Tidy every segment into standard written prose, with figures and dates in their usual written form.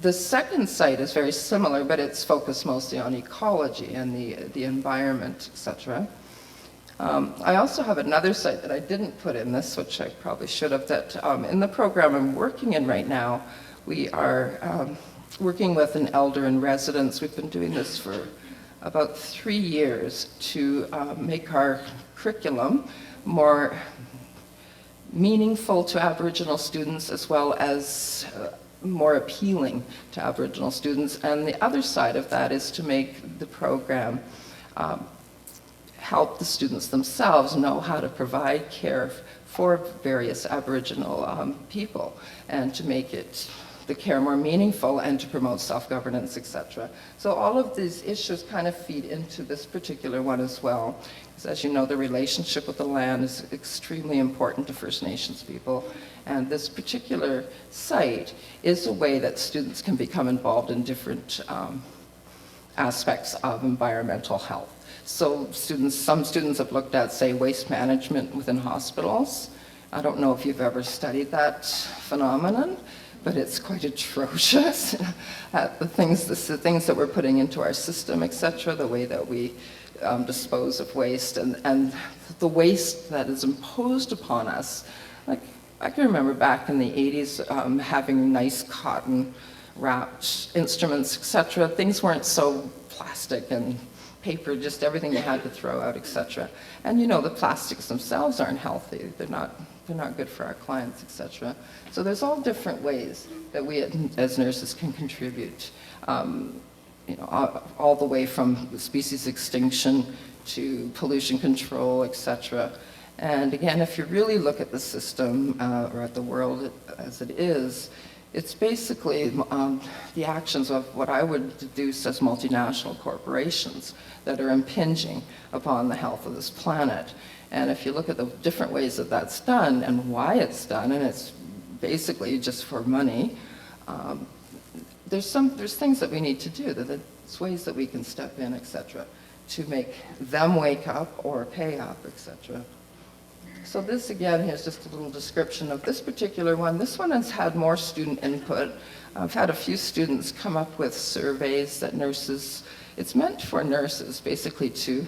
The second site is very similar, but it's focused mostly on ecology and the environment, etc. I also have another site that I didn't put in this, which I probably should have, that in the program I'm working in right now, we are working with an elder in residence. We've been doing this for about 3 years to make our curriculum more meaningful to Aboriginal students, as well as more appealing to Aboriginal students. And the other side of that is to make the program help the students themselves know how to provide care for various Aboriginal people, and to make the care more meaningful, and to promote self-governance, etc. So all of these issues kind of feed into this particular one as well. Because as you know, the relationship with the land is extremely important to First Nations people. And this particular site is a way that students can become involved in different aspects of environmental health. So some students have looked at, say, waste management within hospitals. I don't know if you've ever studied that phenomenon, but it's quite atrocious. The things that we're putting into our system, etc., the way that we dispose of waste, and the waste that is imposed upon us. Like, I can remember back in the 80s having nice cotton wrapped instruments, etc. Things weren't so plastic and paper, just everything you had to throw out, etc. And you know, the plastics themselves aren't healthy. They're not good for our clients, etc. So there's all different ways that we as nurses can contribute. You know, all the way from species extinction to pollution control, etc. And again, if you really look at the system or at the world as it is, it's basically the actions of what I would deduce as multinational corporations that are impinging upon the health of this planet. And if you look at the different ways that that's done and why it's done, and it's basically just for money, there's things that we need to do. There's ways that we can step in, etc., to make them wake up or pay up, etc. So this, again, here's just a little description of this particular one. This one has had more student input. I've had a few students come up with surveys that nurses, it's meant for nurses, basically to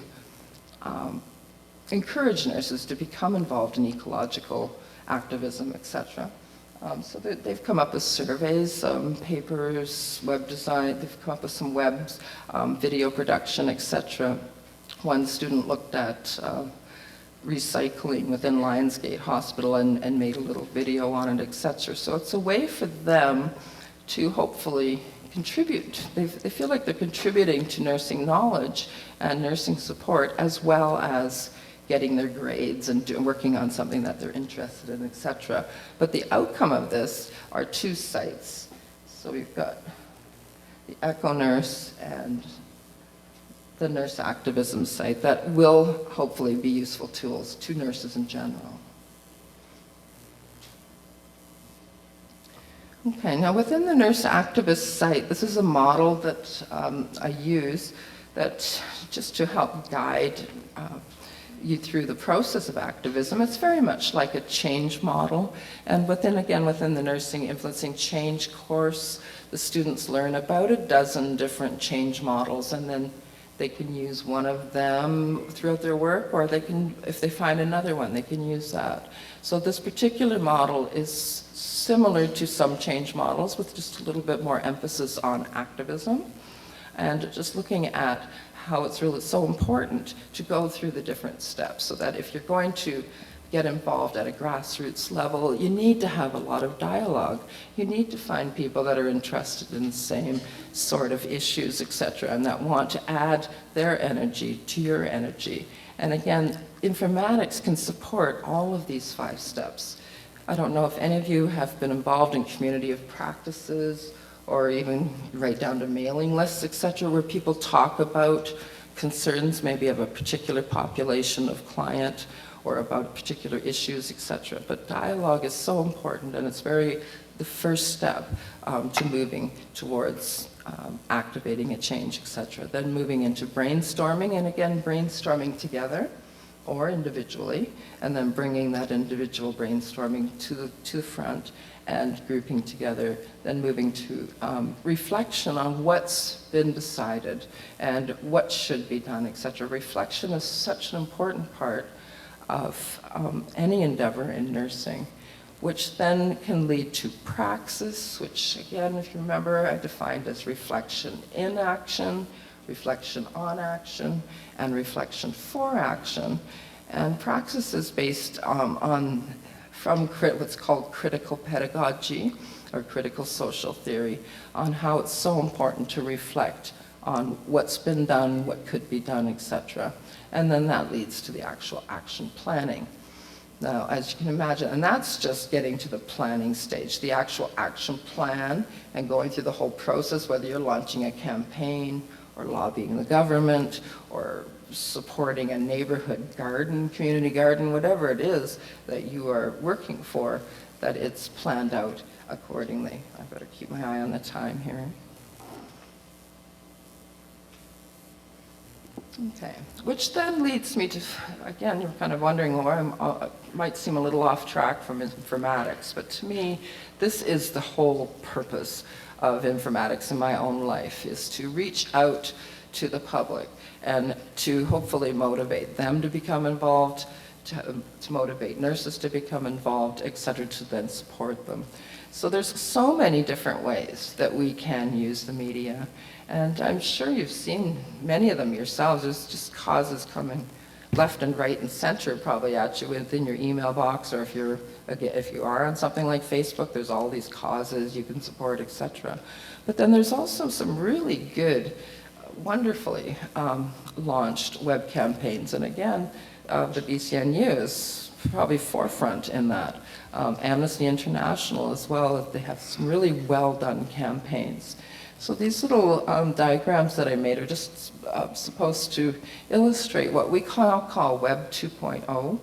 encourage nurses to become involved in ecological activism, etc. So they've come up with surveys, papers, web design, they've come up with some webs, video production, etc. One student looked at recycling within Lionsgate Hospital and made a little video on it, etc. So it's a way for them to hopefully contribute. They feel like they're contributing to nursing knowledge and nursing support, as well as getting their grades and working on something that they're interested in, etc. But the outcome of this are 2 sites. So we've got the Echo Nurse and the nurse activism site that will hopefully be useful tools to nurses in general. Okay, now within the nurse activist site, this is a model that I use that just to help guide you through the process of activism. It's very much like a change model, and within the Nursing Influencing Change course, the students learn about a dozen different change models, and then they can use one of them throughout their work, or they can, if they find another one, they can use that. So this particular model is similar to some change models with just a little bit more emphasis on activism, and just looking at how it's really so important to go through the different steps, so that if you're going to get involved at a grassroots level, you need to have a lot of dialogue. You need to find people that are interested in the same sort of issues, etc., and that want to add their energy to your energy. And again, informatics can support all of these 5 steps. I don't know if any of you have been involved in community of practices, or even right down to mailing lists, etc., where people talk about concerns maybe of a particular population of client, or about particular issues, etc. But dialogue is so important, and it's the first step to moving towards activating a change, etc. Then moving into brainstorming, and again, brainstorming together or individually, and then bringing that individual brainstorming to the front, and grouping together, then moving to reflection on what's been decided and what should be done, etc. Reflection is such an important part of any endeavor in nursing, which then can lead to praxis, which again, if you remember, I defined as reflection in action, reflection on action, and reflection for action. And praxis is based from what's called critical pedagogy, or critical social theory, on how it's so important to reflect on what's been done, what could be done, etc. And then that leads to the actual action planning. Now, as you can imagine, and that's just getting to the planning stage, the actual action plan and going through the whole process, whether you're launching a campaign or lobbying the government or supporting a neighborhood garden, community garden, whatever it is that you are working for, that it's planned out accordingly. I better keep my eye on the time here. Okay, which then leads me to, again, you're kind of wondering, well, I might seem a little off track from informatics, but to me, this is the whole purpose of informatics in my own life, is to reach out to the public and to hopefully motivate them to become involved, to motivate nurses to become involved, et cetera, to then support them. So there's so many different ways that we can use the media, and I'm sure you've seen many of them yourselves. There's just causes coming left and right and center probably at you within your email box, or if you are on something like Facebook, there's all these causes you can support, et cetera. But then there's also some really good, wonderfully launched web campaigns, and again, the BCNU is probably forefront in that. Amnesty International as well, they have some really well done campaigns. So these little diagrams that I made are just supposed to illustrate what we call Web 2.0,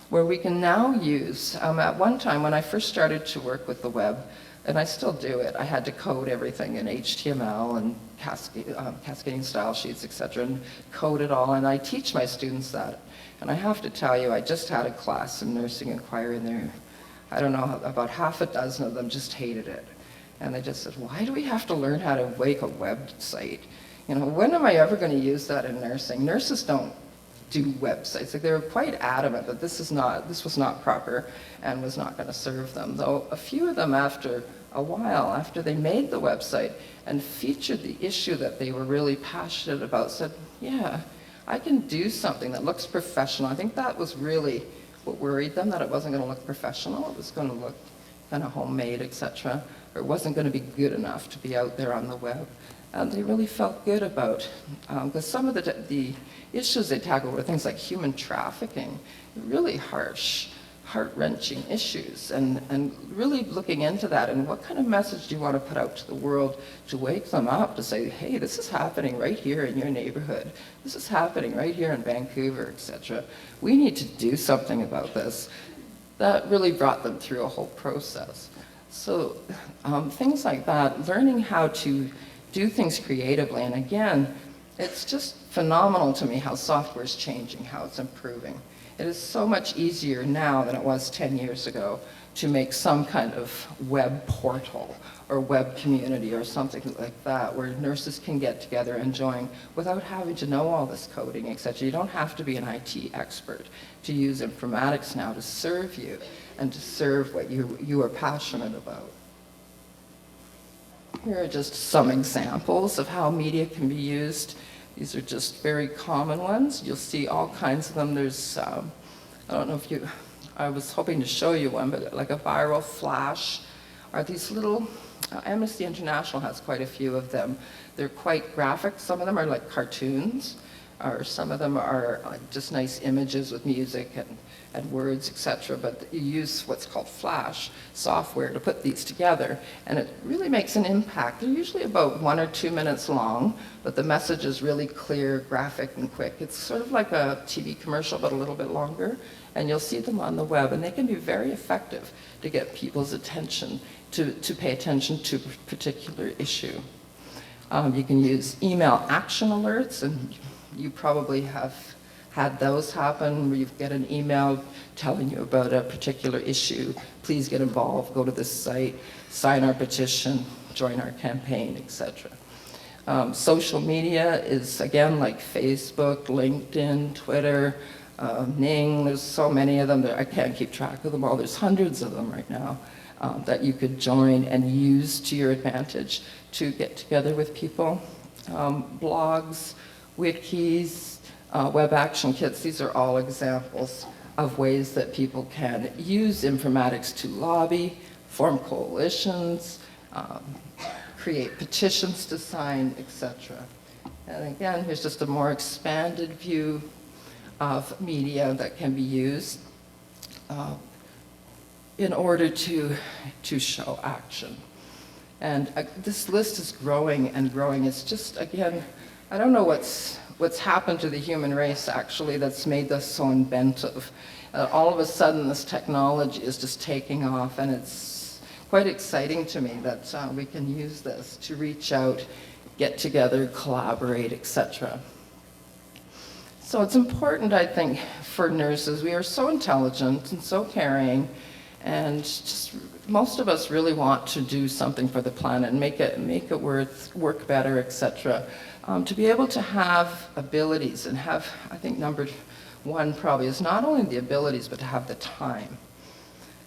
where we can now use, at one time when I first started to work with the web, and I still do it, I had to code everything in HTML and cascading style sheets, etc., and code it all, and I teach my students that. And I have to tell you, I just had a class in nursing inquiry, and there, I don't know, about half a dozen of them just hated it. And they just said, why do we have to learn how to make a website? You know, when am I ever going to use that in nursing? Nurses don't do websites. Like, they were quite adamant that this was not proper and was not going to serve them. Though a few of them, after a while, after they made the website and featured the issue that they were really passionate about, said, yeah, I can do something that looks professional. I think that was really what worried them, that it wasn't going to look professional. It was going to look kind of homemade, etc. Or it wasn't going to be good enough to be out there on the web. And they really felt good about, because some of the issues they tackled were things like human trafficking, really harsh, heart-wrenching issues, and really looking into that, and what kind of message do you want to put out to the world to wake them up, to say, hey, this is happening right here in your neighborhood, this is happening right here in Vancouver, etc. We need to do something about this. That really brought them through a whole process. So things like that, learning how to do things creatively, and again, it's just phenomenal to me how software is changing, how it's improving. It is so much easier now than it was 10 years ago to make some kind of web portal or web community or something like that, where nurses can get together and join without having to know all this coding, etc. You don't have to be an IT expert to use informatics now to serve you and to serve what you are passionate about. Here are just some examples of how media can be used. These are just very common ones. You'll see all kinds of them. There's, I don't know if you, I was hoping to show you one, but like a viral flash are these little, Amnesty International has quite a few of them. They're quite graphic. Some of them are like cartoons, or some of them are just nice images with music and words, etc. But you use what's called Flash software to put these together, and it really makes an impact. They're usually about 1 or 2 minutes long, but the message is really clear, graphic, and quick. It's sort of like a TV commercial, but a little bit longer, and you'll see them on the web, and they can be very effective to get people's attention, to pay attention to a particular issue. You can use email action alerts, and you probably have had those happen, where you get an email telling you about a particular issue. Please get involved, go to this site, sign our petition, join our campaign, etc. Social media is, again, like Facebook, LinkedIn, Twitter, Ning. There's so many of them that I can't keep track of them all. There's hundreds of them right now that you could join and use to your advantage to get together with people. Blogs, wikis, web action kits, these are all examples of ways that people can use informatics to lobby, form coalitions, create petitions to sign, etc. And again, here's just a more expanded view of media that can be used in order to show action. And this list is growing and growing. It's just, again, I don't know what's happened to the human race, actually, that's made us so inventive. All of a sudden, this technology is just taking off, and it's quite exciting to me that we can use this to reach out, get together, collaborate, etc. So it's important, I think, for nurses. We are so intelligent and so caring, and just most of us really want to do something for the planet and make it work better, etc. To be able to have abilities and have, I think number one probably is not only the abilities, but to have the time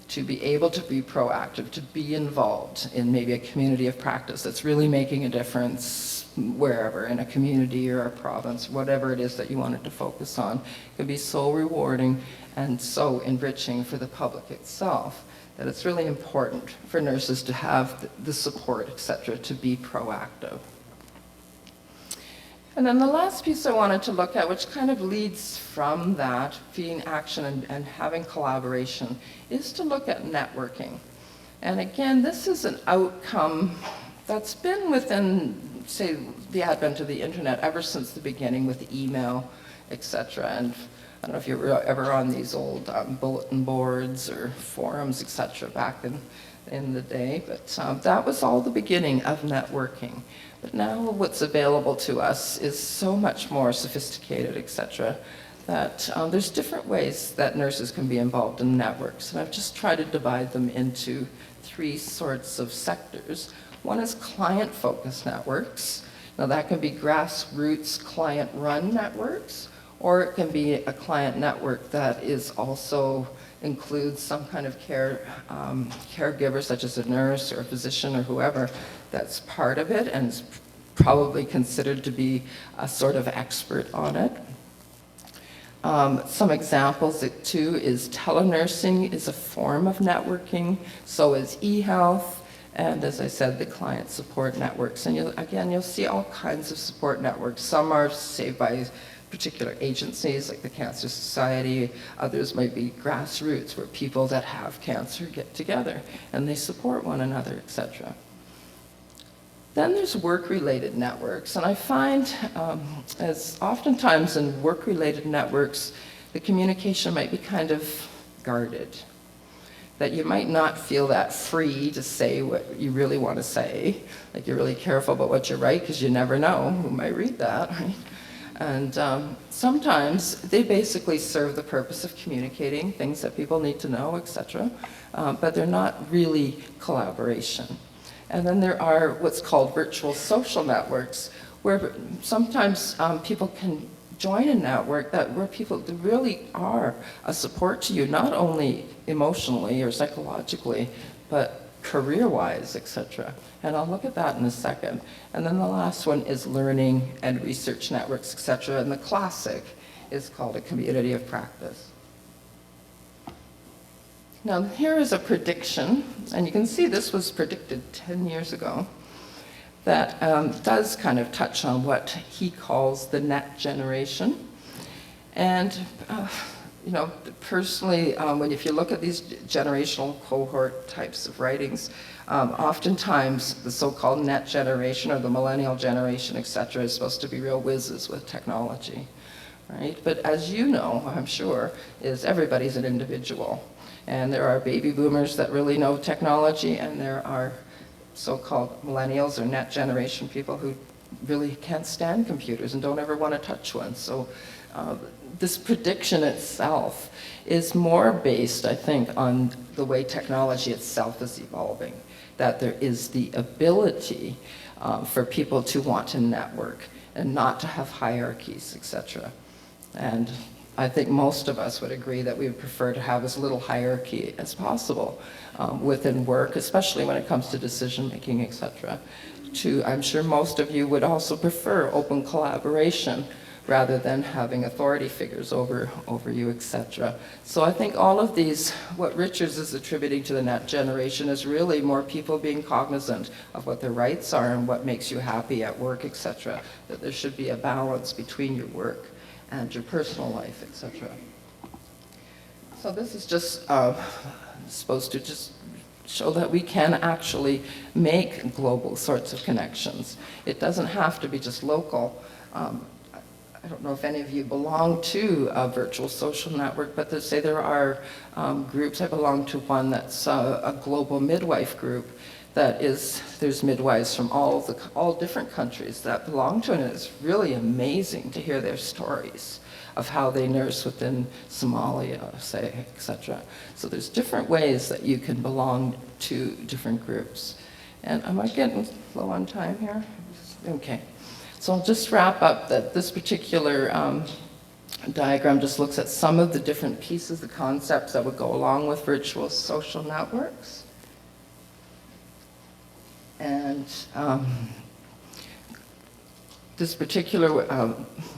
to be able to be proactive, to be involved in maybe a community of practice that's really making a difference wherever, in a community or a province, whatever it is that you wanted to focus on. It can be so rewarding and so enriching for the public itself that it's really important for nurses to have the support, etc., to be proactive. And then the last piece I wanted to look at, which kind of leads from that, being action and having collaboration, is to look at networking. And again, this is an outcome that's been within, say, the advent of the internet ever since the beginning with email, etc. And I don't know if you were ever on these old bulletin boards or forums, etc. back in the day, but that was all the beginning of networking. But now what's available to us is so much more sophisticated, etc., that there's different ways that nurses can be involved in networks. And I've just tried to divide them into three sorts of sectors. One is client-focused networks. Now that can be grassroots client-run networks, or it can be a client network that is also includes some kind of caregiver, such as a nurse or a physician or whoever, that's part of it and is probably considered to be a sort of expert on it. Some examples too is telenursing is a form of networking, so is e-health, and as I said, the client support networks. And you'll see all kinds of support networks. Some are saved by particular agencies like the Cancer Society. Others might be grassroots, where people that have cancer get together and they support one another, etc. Then there's work-related networks, and I find as oftentimes in work-related networks, the communication might be kind of guarded, that you might not feel that free to say what you really want to say, like you're really careful about what you write because you never know who might read that, right? And sometimes they basically serve the purpose of communicating things that people need to know, etc., but they're not really collaboration. And then there are what's called virtual social networks, where sometimes people can join a network where people really are a support to you, not only emotionally or psychologically, but career-wise, etc. And I'll look at that in a second. And then the last one is learning and research networks, etc. And the classic is called a community of practice. Now, here is a prediction, and you can see this was predicted 10 years ago, that does kind of touch on what he calls the net generation. And you know, personally, if you look at these generational cohort types of writings, oftentimes the so-called net generation or the millennial generation, etc., is supposed to be real whizzes with technology, right? But as you know, I'm sure, is everybody's an individual. And there are baby boomers that really know technology, and there are so-called millennials or net generation people who really can't stand computers and don't ever want to touch one. So this prediction itself is more based, I think, on the way technology itself is evolving, that there is the ability for people to want to network and not to have hierarchies, etc. And I think most of us would agree that we would prefer to have as little hierarchy as possible within work, especially when it comes to decision-making, etc. I'm sure most of you would also prefer open collaboration rather than having authority figures over you, etc. So I think all of these, what Richards is attributing to the net generation is really more people being cognizant of what their rights are and what makes you happy at work, etc. That there should be a balance between your work and your personal life, etc. So this is just supposed to just show that we can actually make global sorts of connections. It doesn't have to be just local. I don't know if any of you belong to a virtual social network, but they say there are groups. I belong to one that's a global midwife group that is, there's midwives from all different countries that belong to it, and it's really amazing to hear their stories of how they nurse within Somalia, say, etc. So there's different ways that you can belong to different groups. And am I getting low on time here? Okay. So I'll just wrap up that this particular diagram just looks at some of the different pieces, the concepts that would go along with virtual social networks. And this particular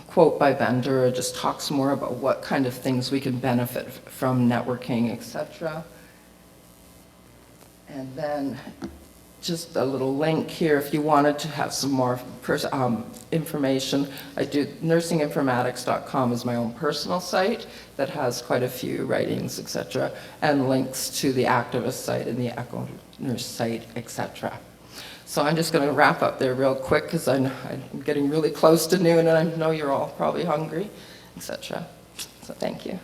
quote by Bandura just talks more about what kind of things we can benefit from networking, etc. And then just a little link here if you wanted to have some more information. I do nursinginformatics.com is my own personal site that has quite a few writings, etc., and links to the activist site and the Echo Nurse site, etc. So I'm just going to wrap up there real quick because I'm getting really close to noon and I know you're all probably hungry, etc. So thank you.